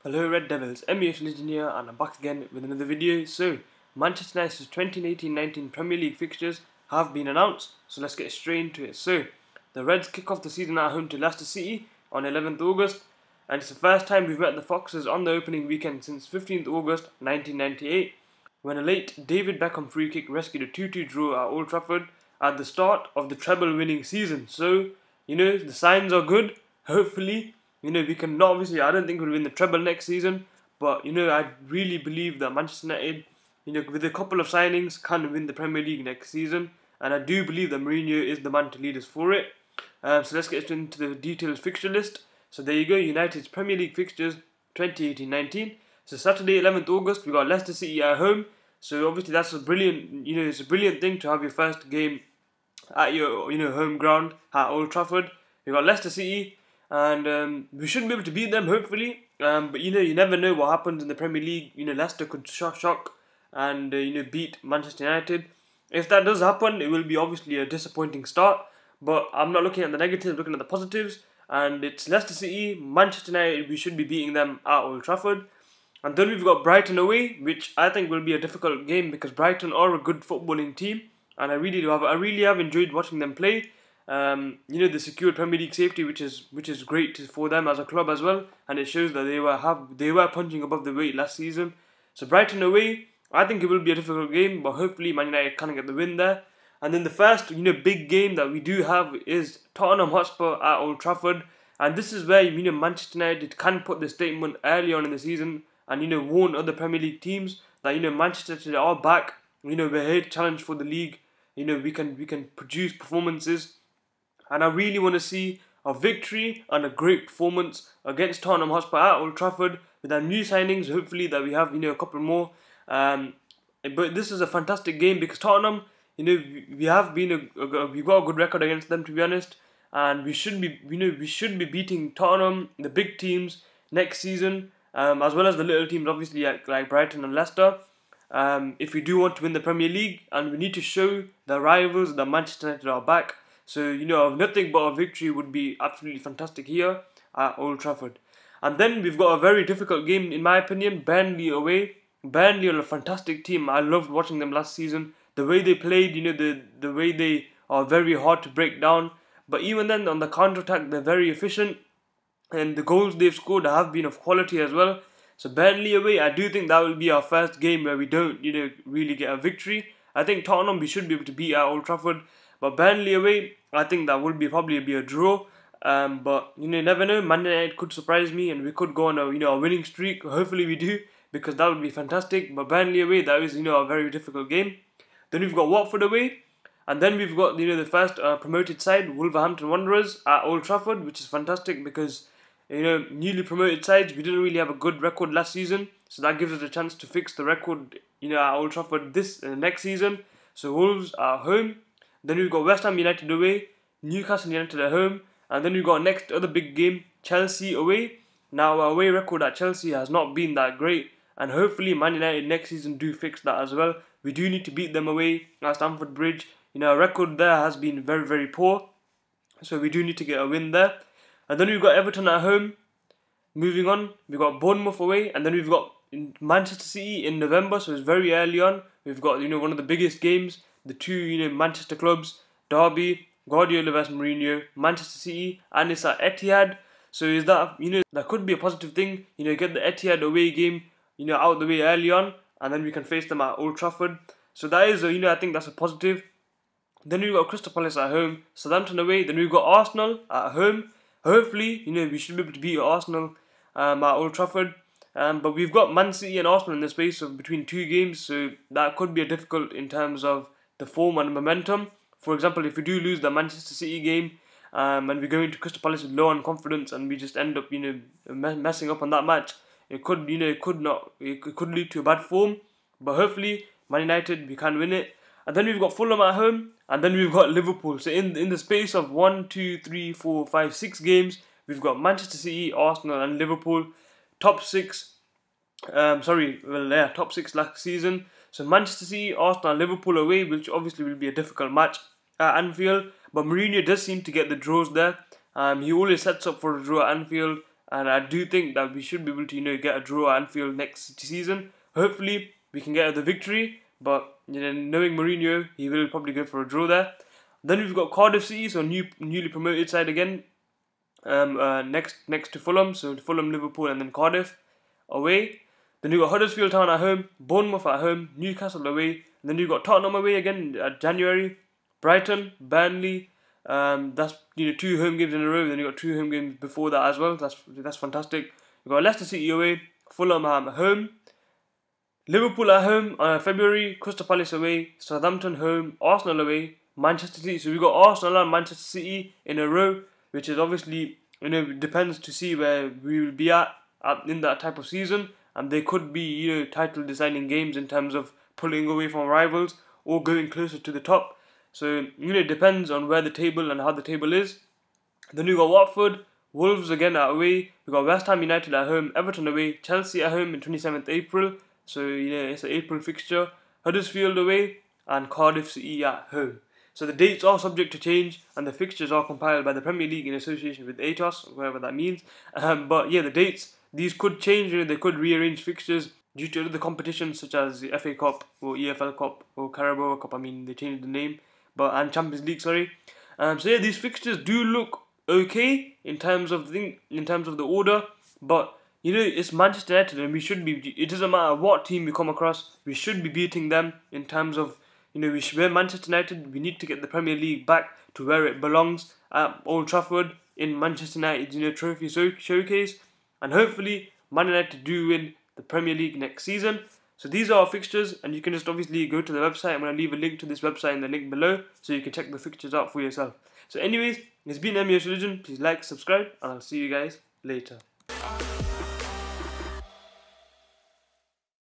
Hello Red Devils, MUFC Legend here and I'm back again with another video. So, Manchester United's 2018-19 Premier League fixtures have been announced, so let's get straight into it. So, the Reds kick off the season at home to Leicester City on 11th August, and it's the first time we've met the Foxes on the opening weekend since 15th August 1998, when a late David Beckham free kick rescued a 2-2 draw at Old Trafford at the start of the treble winning season. So, the signs are good, hopefully. We can obviously, I don't think we'll win the treble next season, but I really believe that Manchester United, with a couple of signings, can win the Premier League next season, and I do believe that Mourinho is the man to lead us for it. So let's get into the detailed fixture list. So there you go, United's Premier League fixtures 2018-19. So Saturday, 11th August, we got Leicester City at home. So obviously that's a brilliant, it's a brilliant thing to have your first game at your, home ground at Old Trafford. We got Leicester City. And we should be able to beat them, hopefully. But you never know what happens in the Premier League. Leicester could shock and beat Manchester United. If that does happen, it will be obviously a disappointing start. But I'm not looking at the negatives, looking at the positives. And it's Leicester City, Manchester United. We should be beating them at Old Trafford. And then we've got Brighton away, which I think will be a difficult game because Brighton are a good footballing team, and I really have enjoyed watching them play. They secured Premier League safety, which is great for them as a club as well, and it shows that they were punching above the weight last season. So Brighton away, I think it will be a difficult game, but hopefully Man United can get the win there. And then the first big game that we do have is Tottenham Hotspur at Old Trafford, and this is where Manchester United can put the statement early on in the season and warn other Premier League teams that Manchester United are back. We're here to challenge for the league. We can produce performances. And I really want to see a victory and a great performance against Tottenham Hotspur at Old Trafford with our new signings. Hopefully that we have a couple more. But this is a fantastic game because Tottenham, we got a good record against them, to be honest, and we should be beating Tottenham, the big teams, next season, as well as the little teams, obviously like Brighton and Leicester. If we do want to win the Premier League, and we need to show the rivals that Manchester United are back. So, nothing but a victory would be absolutely fantastic here at Old Trafford. And then we've got a very difficult game, in my opinion, Burnley away. Burnley are a fantastic team. I loved watching them last season. The way they played, the way they are very hard to break down. But even then, on the counter-attack, they're very efficient. And the goals they've scored have been of quality as well. So Burnley away, I do think that will be our first game where we don't, really get a victory. I think Tottenham, we should be able to beat at Old Trafford. But Burnley away, I think that will probably be a draw. But you never know. Man United could surprise me, and we could go on a winning streak. Hopefully we do, because that would be fantastic. But Burnley away, that is a very difficult game. Then we've got Watford away, and then we've got the first promoted side, Wolverhampton Wanderers at Old Trafford, which is fantastic because newly promoted sides, we didn't really have a good record last season, so that gives us a chance to fix the record at Old Trafford this next season. So Wolves are home. Then we've got West Ham United away, Newcastle United at home, and then we've got next other big game, Chelsea away. Now our away record at Chelsea has not been that great, and hopefully Man United next season do fix that as well. We do need to beat them away at Stamford Bridge. Our record there has been very, very poor, so we do need to get a win there. And then we've got Everton at home. Moving on, we've got Bournemouth away, and then we've got Manchester City in November, so it's very early on. We've got one of the biggest games. The two Manchester clubs, Derby, Guardiola vs Mourinho, Manchester City, and it's at Etihad. So is that that could be a positive thing. Get the Etihad away game out of the way early on, and then we can face them at Old Trafford. So that is I think that's a positive. Then we've got Crystal Palace at home, Southampton away. Then we've got Arsenal at home. Hopefully we should be able to beat Arsenal at Old Trafford. But we've got Man City and Arsenal in the space of between two games, so that could be difficult in terms of the form and momentum. For example, if we do lose the Manchester City game and we go into Crystal Palace with low on confidence and we just end up messing up on that match, it could it could lead to a bad form. But hopefully Man United, we can win it. And then we've got Fulham at home, and then we've got Liverpool. So in the space of 1, 2, 3, 4, 5, 6 games, we've got Manchester City, Arsenal, and Liverpool top 6. Top 6 last season. So Manchester City, Arsenal, and Liverpool away, which obviously will be a difficult match at Anfield. But Mourinho does seem to get the draws there. He always sets up for a draw at Anfield, and I do think that we should be able to get a draw at Anfield next season. Hopefully we can get the victory, but knowing Mourinho, he will probably go for a draw there. Then we've got Cardiff City, so newly promoted side again. Next to Fulham, so Fulham, Liverpool, and then Cardiff away. Then you've got Huddersfield Town at home, Bournemouth at home, Newcastle away, and then you've got Tottenham away again at January, Brighton, Burnley. That's 2 home games in a row. Then you've got 2 home games before that as well. That's fantastic. You've got Leicester City away, Fulham at home, Liverpool at home February, Crystal Palace away, Southampton home, Arsenal away, Manchester City. So we've got Arsenal and Manchester City in a row, which is obviously depends to see where we will be at in that type of season, and they could be title deciding games in terms of pulling away from rivals or going closer to the top. So it depends on where the table and how the table is. Then you got Watford, Wolves again away. We got West Ham United at home, Everton away, Chelsea at home in 27th April. So it's an April fixture. Huddersfield away and Cardiff City at home. So the dates are subject to change, and the fixtures are compiled by the Premier League in association with ATOS, whatever that means. But yeah, the dates, these could change. They could rearrange fixtures due to other competitions such as the FA Cup or EFL Cup or Carabao Cup. I mean, they changed the name, and Champions League. Sorry. So yeah, these fixtures do look okay in terms of the order, but it's Manchester United, and we should be. It doesn't matter what team we come across, we should be beating them in terms of. We're Manchester United. We need to get the Premier League back to where it belongs at Old Trafford in Manchester United's trophy showcase, and hopefully Man United do win the Premier League next season. So these are our fixtures, and you can just obviously go to the website. I'm going to leave a link to this website in the link below, so you can check the fixtures out for yourself. So anyways, it's been MUFC Religion. Please like, subscribe, and I'll see you guys later.